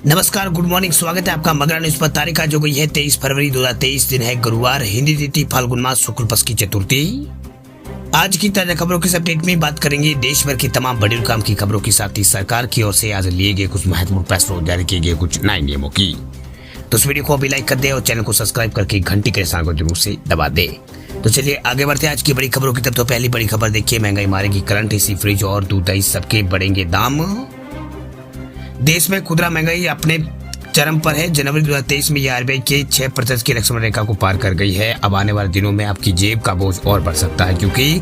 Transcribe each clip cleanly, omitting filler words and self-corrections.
नमस्कार, good morning. स्वागत है आपका मगरा न्यूज पर। तारीख आज हो गई है 23 फरवरी 2023। दिन है गुरुवार, हिंदी तिथि फाल्गुन मास शुक्ल पक्ष की चतुर्थी। आज की ताजा खबरों के अपडेट में बात करेंगे देश भर की तमाम बड़ी काम की खबरों के साथ ही सरकार की ओर से आज लिए गए कुछ महत्वपूर्ण फैसलों, जारी किए गए कुछ नए नियमों की। तो इस वीडियो को अभी लाइक कर दे और चैनल को सब्सक्राइब करके घंटी के निशान को जरूर से दबा दे। तो चलिए आगे बढ़ते हैं आज की बड़ी खबरों की तरफ। तो पहली बड़ी खबर देखिए, महंगाई मारेगी करंट, एसी, फ्रिज और दूध दही सबके बढ़ेंगे दाम। देश में खुदरा महंगाई अपने चरम पर है। जनवरी 2023 में यह आरबीआई के 6% की लक्ष्मण रेखा को पार कर गई है। अब आने वाले दिनों में आपकी जेब का बोझ और बढ़ सकता है, क्योंकि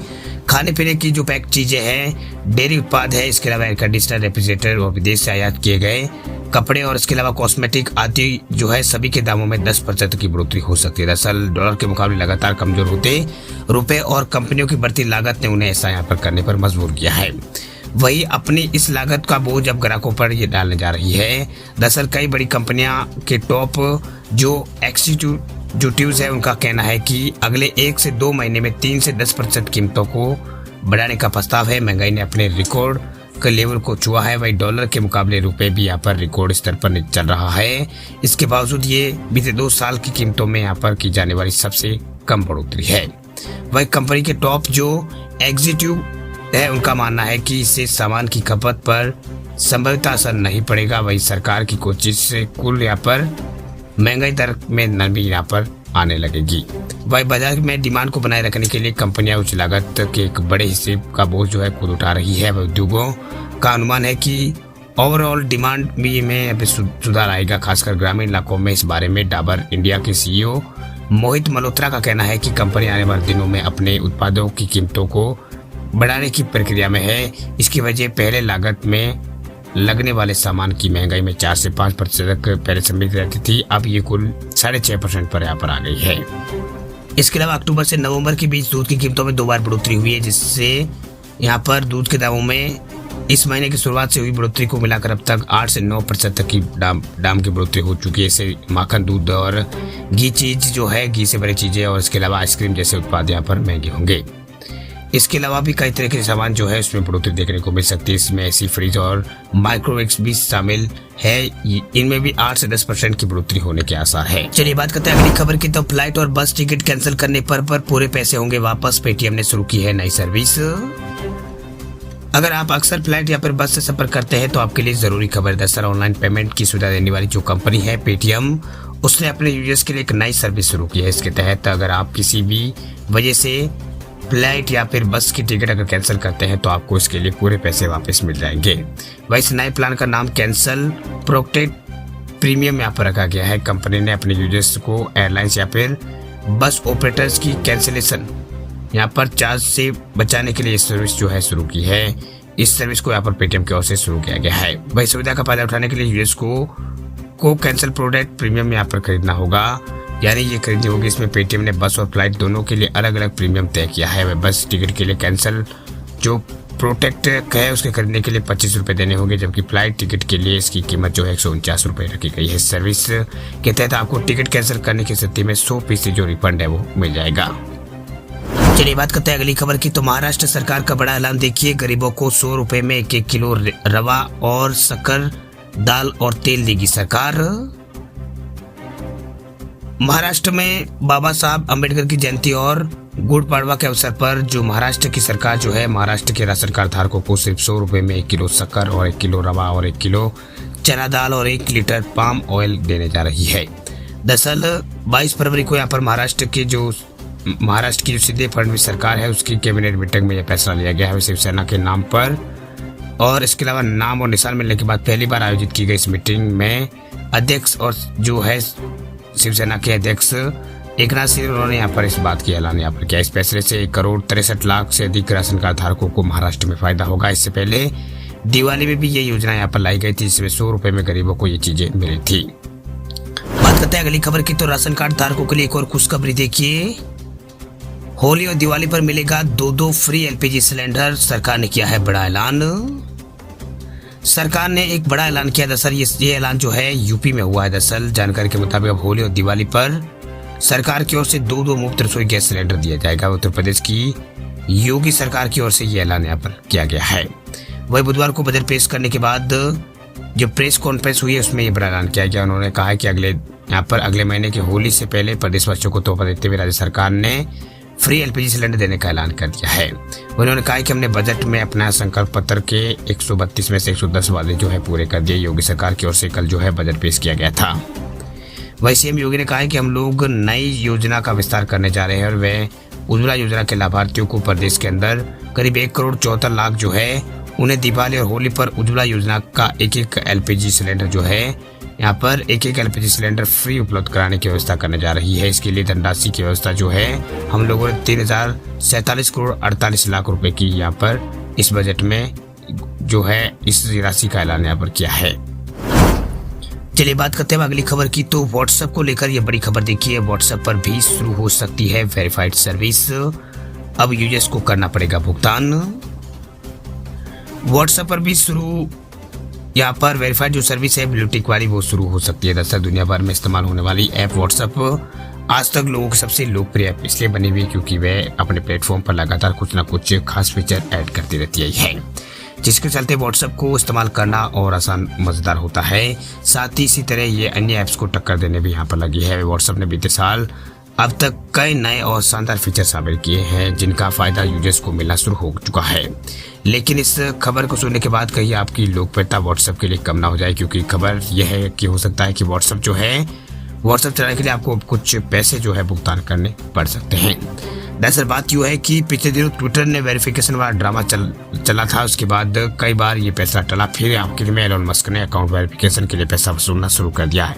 खाने पीने की जो पैक चीजें हैं, डेयरी उत्पाद है, इसके अलावा एयर कंडीशनर, रेफ्रिजरेटर और विदेश से आयात किए गए कपड़े और इसके अलावा कॉस्मेटिक आदि जो है सभी के दामों में 10% की बढ़ोतरी हो सकती है। दरअसल डॉलर के मुकाबले लगातार कमजोर होते रुपए और कंपनियों की बढ़ती लागत ने उन्हें ऐसा यहाँ पर करने पर मजबूर किया है। वही अपनी इस लागत का बोझ अब ग्राहकों पर ये डालने जा रही है। दरअसल कई बड़ी कंपनियां के टॉप जो एग्जीक्यूटिव्स है, उनका कहना है कि अगले 1 से 2 महीने में 3 से 10% कीमतों को बढ़ाने का प्रस्ताव है। महंगाई ने अपने रिकॉर्ड के लेवल को छुआ है। वही डॉलर के मुकाबले रुपए भी यहाँ पर रिकॉर्ड स्तर पर चल रहा है। इसके बावजूद ये बीते 2 साल की कीमतों में यहाँ पर की जाने वाली सबसे कम बढ़ोतरी है। वही कंपनी के टॉप जो एग्जीक्यूटिव है, उनका मानना है कि इससे सामान की खपत पर संभावित असर नहीं पड़ेगा। वही सरकार की कोशिश से कुल यहाँ पर महंगाई दर में नरमी यहाँ पर आने लगेगी। वही बाजार में डिमांड को बनाए रखने के लिए कंपनियां उच्च लागत के एक बड़े हिस्से का बोझ जो है खुद उठा रही है। वह उद्योगों का अनुमान है कि ओवरऑल डिमांड में सुधार आएगा, खासकर ग्रामीण इलाकों में। इस बारे में डाबर इंडिया के सीईओ मोहित मल्होत्रा का कहना है कि कंपनी आने वाले दिनों में अपने उत्पादों की कीमतों को बढ़ाने की प्रक्रिया में है। इसकी वजह पहले लागत में लगने वाले सामान की महंगाई में 4 से 5% तक पहले सम्मिलित रहती थी, अब ये कुल 6.5% पर यहाँ पर आ गई है। इसके अलावा अक्टूबर से नवंबर के बीच दूध की कीमतों में 2 बार बढ़ोतरी हुई है, जिससे यहाँ पर दूध के दामों में इस महीने की शुरुआत से हुई बढ़ोतरी को मिलाकर अब तक 8 से 9% तक की दाम की बढ़ोतरी हो चुकी है। इससे माखन, दूध और घी चीज जो है, घी से बड़ी चीजें और इसके अलावा आइसक्रीम जैसे उत्पाद यहाँ पर महंगे होंगे। इसके अलावा भी कई तरह के सामान जो है उसमें बढ़ोतरी देखने को मिल सकती है। इसमें एसी, फ्रिज और माइक्रोवेव भी शामिल है। इनमें भी 8 से 10% की बढ़ोतरी होने के आसार है। चलिए बात करते हैं अगली खबर की। तो फ्लाइट और बस टिकट कैंसिल करने पर पूरे पैसे होंगे वापस। पेटीएम ने शुरू की है नई सर्विस। अगर आप अक्सर फ्लाइट या फिर बस से सफर करते हैं तो आपके लिए जरूरी खबर। दरअसल ऑनलाइन पेमेंट की सुविधा देने वाली जो कंपनी है पेटीएम, उसने अपने यूजर्स के लिए एक नई सर्विस शुरू की है। इसके तहत अगर आप किसी भी वजह से फ्लाइट या फिर बस की टिकट अगर कैंसिल करते हैं तो आपको इसके लिए पूरे पैसे वापस मिल जाएंगे। वही इस नए प्लान का नाम कैंसल प्रोटेक्ट प्रीमियम यहाँ पर रखा गया है। कंपनी ने अपने यूजर्स को एयरलाइंस या फिर बस ऑपरेटर्स की कैंसिलेशन यहाँ पर चार्ज से बचाने के लिए इस सर्विस जो है शुरू की है। इस सर्विस को यहाँ पर पेटीएम की ओर से शुरू किया गया है। वही सुविधा का फायदा उठाने के लिए यूजर्स को कैंसल प्रोटेक्ट प्रीमियम यहाँ पर खरीदना होगा, यानी ये खरीदनी होगी। इसमें पेटीएम ने बस और फ्लाइट दोनों के लिए अलग अलग प्रीमियम तय किया है। वह बस टिकट के लिए कैंसल जो प्रोटेक्ट है उसके खरीदने के लिए 25 रुपये देने होंगे, जबकि फ्लाइट टिकट के लिए इसकी कीमत जो है 149 रुपये रखी गई है। इस सर्विस के तहत आपको टिकट कैंसिल करने की स्थिति में 100% जो रिफंड है वो मिल जाएगा। चलिए बात करते हैं अगली खबर की। तो महाराष्ट्र सरकार का बड़ा ऐलान देखिए, गरीबों को 100 रुपये में 1 किलो रवा और शक्कर, दाल और तेल देगी सरकार। महाराष्ट्र में बाबा साहब अम्बेडकर की जयंती और गुड़ पाड़वा के अवसर पर जो महाराष्ट्र की सरकार जो है, महाराष्ट्र के राशन कार्ड धारकों को सिर्फ 100 रुपये में 1 किलो शक्कर और 1 किलो रवा और 1 किलो चना दाल और 1 लीटर पाम ऑयल देने जा रही है। दरअसल 22 फरवरी को यहाँ पर महाराष्ट्र की जो सीधे फडणवीस सरकार है, उसकी कैबिनेट मीटिंग में यह फैसला लिया गया है। शिवसेना के नाम पर और इसके अलावा नाम और निशान मिलने के बाद पहली बार आयोजित की गई इस मीटिंग में अध्यक्ष और जो है शिवसेना के अध्यक्ष एकनाथ शिंदे, उन्होंने यहाँ पर इस बात की ऐलान यहाँ पर किया। इस फैसले से 1,63,00,000 से अधिक राशन कार्ड धारकों को महाराष्ट्र में फायदा होगा। इससे पहले दिवाली में भी ये योजना यहाँ पर लाई गई थी, जिसमें 100 रुपये में गरीबों को ये चीजें मिली थी। बात करते हैं अगली खबर की। तो राशन कार्ड धारकों के लिए एक और खुशखबरी देखिए, होली और दिवाली पर मिलेगा 2 फ्री एलपीजी सिलेंडर। सरकार ने किया है बड़ा ऐलान। सरकार ने एक बड़ा ऐलान किया। दरअसल ये ऐलान जो है यूपी में हुआ है। दरअसल जानकारी के मुताबिक अब होली और दिवाली पर सरकार की ओर से 2 मुफ्त रसोई गैस सिलेंडर दिया जाएगा। उत्तर प्रदेश की योगी सरकार की ओर से ये ऐलान यहाँ पर किया गया है। वही बुधवार को बजट पेश करने के बाद जो प्रेस कॉन्फ्रेंस हुई है उसमें ये बड़ा ऐलान किया गया। उन्होंने कहा कि अगले महीने की होली से पहले प्रदेशवासियों को तोहफा देते हुए राज्य सरकार ने फ्री एलपीजी सिलेंडर देने का ऐलान कर दिया है। उन्होंने कहा कि हमने बजट में अपना संकल्प पत्र के 132 में से 110 वादे जो है पूरे कर दिए। योगी सरकार की ओर से कल जो है बजट पेश किया गया था। वहीं सीएम योगी ने कहा है कि हम लोग नई योजना का विस्तार करने जा रहे हैं और वे उज्ज्वला योजना के लाभार्थियों को प्रदेश के अंदर करीब 1,74,00,000 जो है उन्हें दिवाली और होली पर उज्ज्वला योजना का एक एलपीजी सिलेंडर जो है यहाँ पर एक एलपीजी सिलेंडर फ्री उपलब्ध कराने की व्यवस्था करने जा रही है। इसके लिए धनराशि की व्यवस्था जो है हम लोगों ने 3,47,48,00,000 रुपए की यहाँ पर इस बजट में जो है इस राशि का ऐलान यहाँ पर किया है। चलिए बात करते हैं अगली खबर की। तो व्हाट्सएप को लेकर यह बड़ी खबर देखिए, व्हाट्सएप पर भी शुरू हो सकती है वेरीफाइड सर्विस, अब यूजर्स को करना पड़ेगा भुगतान। व्हाट्सएप पर भी शुरू यहाँ पर वेरीफाइड जो सर्विस है ब्लू टिक वाली वो शुरू हो सकती है। दरअसल दुनिया भर में इस्तेमाल होने वाली ऐप व्हाट्सएप आज तक लोगों की सबसे लोकप्रिय ऐप इसलिए बनी हुई है क्योंकि वह अपने प्लेटफॉर्म पर लगातार कुछ ना कुछ खास फीचर ऐड करती रहती है, जिसके चलते व्हाट्सएप को इस्तेमाल करना और आसान मजेदार होता है। साथ ही इसी तरह ये अन्य ऐप्स को टक्कर देने भी यहाँ पर लगी है। व्हाट्सएप ने बीते साल अब तक कई नए और शानदार फीचर शामिल किए हैं जिनका फायदा यूजर्स को मिलना शुरू हो चुका है। लेकिन इस खबर को सुनने के बाद कहीं आपकी लोकप्रियता व्हाट्सएप के लिए कम ना हो जाए, क्योंकि खबर यह है कि हो सकता है कि व्हाट्सएप जो है व्हाट्सएप चलाने के लिए आपको कुछ पैसे जो है भुगतान करने पड़ सकते हैं। दरअसल बात यूँ है कि पिछले दिनों ट्विटर ने वेरिफिकेशन वाला ड्रामा चला था, उसके बाद कई बार ये पैसा टला, फिर आखिर में एलोन मस्क ने अकाउंट वेरिफिकेशन के लिए पैसा वसूलना शुरू कर दिया है।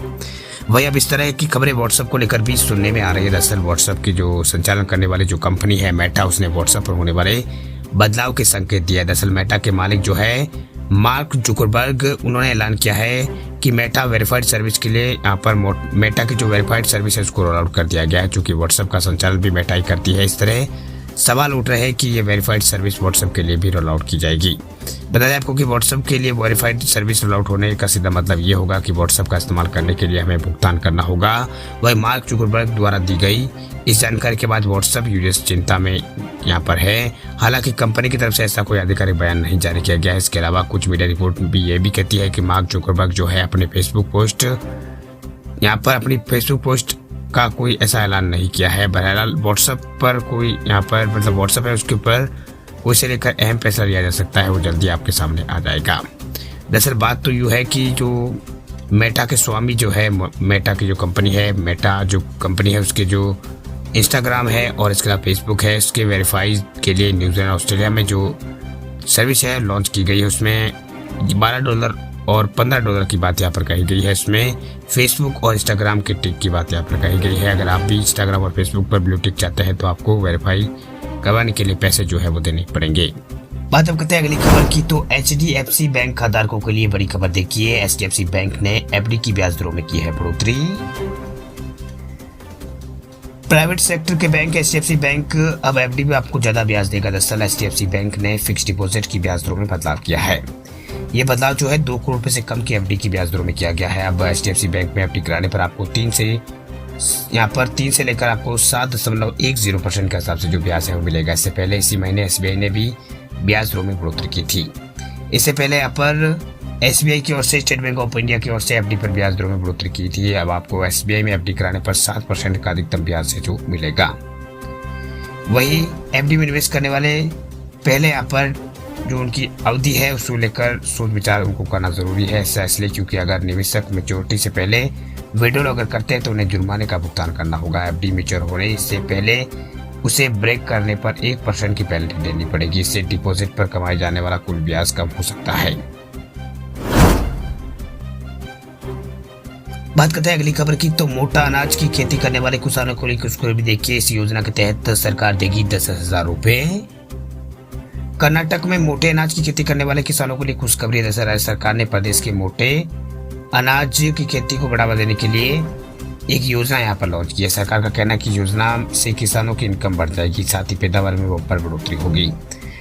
वही अब इस तरह की खबरें व्हाट्सएप को लेकर भी सुनने में आ रही है। दरअसल व्हाट्सएप की जो संचालन करने वाली जो कंपनी है मेटा, उसने व्हाट्सएप पर होने वाले बदलाव के संकेत दिया है। दरअसल मेटा के मालिक जो है मार्क जुकरबर्ग, उन्होंने ऐलान किया है कि मेटा वेरीफाइड सर्विस के लिए यहाँ पर मेटा की जो वेरीफाइड सर्विस है उसको रोल आउट कर दिया गया है, क्योंकि व्हाट्सएप का संचालन भी मेटा ही करती है। इस तरह सवाल उठ रहे हैं कि ये वेरीफाइड सर्विस व्हाट्सएप के लिए भी रोल आउट की जाएगी। बता दें आपको कि व्हाट्सएप के लिए वेरीफाइड सर्विस रोल आउट होने का सीधा मतलब ये होगा कि व्हाट्सएप का इस्तेमाल करने के लिए हमें भुगतान करना होगा। वही मार्क जुकरबर्ग द्वारा दी गई इस जानकारी के बाद व्हाट्सएप यूजर्स चिंता में यहाँ पर है। हालांकि कंपनी की तरफ से ऐसा कोई आधिकारिक बयान नहीं जारी किया गया है। इसके अलावा कुछ मीडिया रिपोर्ट भी ये भी कहती है कि मार्क जुकरबर्ग जो है अपनी फेसबुक पोस्ट का कोई ऐसा ऐलान नहीं किया है। बहरहाल व्हाट्सएप पर कोई यहाँ पर मतलब व्हाट्सएप है उसके ऊपर कोई से लेकर अहम फैसला लिया जा सकता है, वो जल्दी आपके सामने आ जाएगा। दरअसल बात तो यूँ है कि जो मेटा के स्वामी जो है, मेटा की जो कंपनी है, मेटा जो कंपनी है उसके जो इंस्टाग्राम है और इसके अलावा फेसबुक है, उसके वेरीफाई के लिए न्यूजीलैंड ऑस्ट्रेलिया में जो सर्विस है लॉन्च की गई है उसमें $12 और $15 की बात यहाँ पर कही गई है। इसमें फेसबुक और इंस्टाग्राम के टिक की बात यहाँ पर कही गई है। अगर आप भी इंस्टाग्राम और फेसबुक पर ब्लू टिक चाहते हैं तो आपको वेरीफाई करवाने के लिए पैसे जो है वो देने पड़ेंगे। बात अब करते हैं अगली खबर की। तो HDFC बैंक खाताधारकों के लिए बड़ी खबर देखिए, HDFC बैंक ने FD की ब्याज दरों में की है बढ़ोतरी। प्राइवेट सेक्टर के बैंक HDFC बैंक अब FD में आपको ज्यादा ब्याज देगा। दरअसल HDFC बैंक ने फिक्स डिपॉजिट की ब्याज दरों में बदलाव किया है। ये बदलाव जो है 2 करोड़ रुपए से कम की FD की ब्याज दरों में किया गया है। अब HDFC बैंक में FD कराने पर आपको 3 से लेकर आपको 7.10% के हिसाब से जो ब्याज है वो मिलेगा। इससे पहले इसी महीने SBI ने भी ब्याज दरों में बढ़ोतरी की थी। इससे पहले यहाँ पर SBI की ओर से स्टेट बैंक ऑफ इंडिया की ओर से FD पर ब्याज दरों में बढ़ोतरी की थी। अब आपको SBI में FD कराने पर 7% का अधिकतम ब्याज है जो मिलेगा। वही FD में निवेश करने वाले पहले यहाँ पर जो उनकी अवधि है उसको लेकर सोच विचार उनको करना जरूरी है। ऐसा इसलिए क्योंकि अगर निवेशक मैच्योरिटी से पहले विड्रॉल अगर करते हैं तो उन्हें जुर्माने का भुगतान करना होगा। FD मैच्योर होने से पहले उसे ब्रेक करने पर 1% की पेनल्टी देनी पड़ेगी। इससे डिपॉजिट पर कमाए जाने वाला कुल ब्याज कम हो सकता है। बात करते हैं अगली खबर की। तो मोटा अनाज की खेती करने वाले किसानों को लेकर उसको भी देखिए। इस योजना के तहत सरकार देगी 10,000 रुपए। कर्नाटक में मोटे अनाज की खेती करने वाले किसानों के लिए खुशखबरी है। राज्य सरकार ने प्रदेश के मोटे अनाज की खेती को बढ़ावा देने के लिए एक योजना यहाँ पर लॉन्च की है। सरकार का कहना है कि योजना से किसानों की इनकम बढ़ जाएगी, साथ ही पैदावार में बम्पर बढ़ोतरी होगी।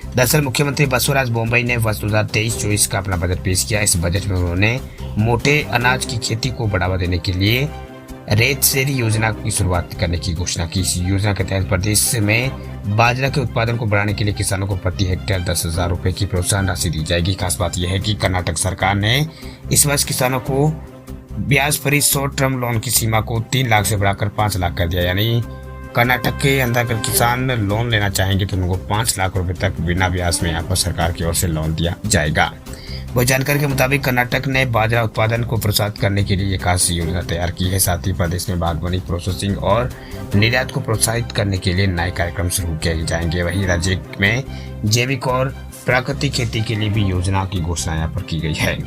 दरअसल मुख्यमंत्री बसवराज बोम्मई ने वर्ष 2023-24 का अपना बजट पेश किया। इस बजट में उन्होंने मोटे अनाज की खेती को बढ़ावा देने के लिए रेत शेरी योजना की शुरुआत करने की घोषणा की। इस योजना के तहत प्रदेश में बाजरा के उत्पादन को बढ़ाने के लिए किसानों को प्रति हेक्टेयर 10,000 रुपए की प्रोत्साहन राशि दी जाएगी। खास बात यह है कि कर्नाटक सरकार ने इस वर्ष किसानों को ब्याज भरी शॉर्ट टर्म लोन की सीमा को 3 लाख से बढ़ाकर 5 लाख कर दिया। यानी कर्नाटक के अंदर अगर किसान लोन लेना चाहेंगे तो उनको 5 लाख रुपए तक बिना ब्याज में यहाँ पर सरकार की ओर से लोन दिया जाएगा। वो जानकारी के मुताबिक कर्नाटक ने बाजरा उत्पादन को प्रोत्साहित करने के लिए एक खास योजना तैयार की है। साथ ही प्रदेश में बागवानी, प्रोसेसिंग और निर्यात को प्रोत्साहित करने के लिए नए कार्यक्रम शुरू किए जाएंगे। वहीं राज्य में जैविक और प्राकृतिक खेती के लिए भी योजना की घोषणा यहाँ पर की गई है।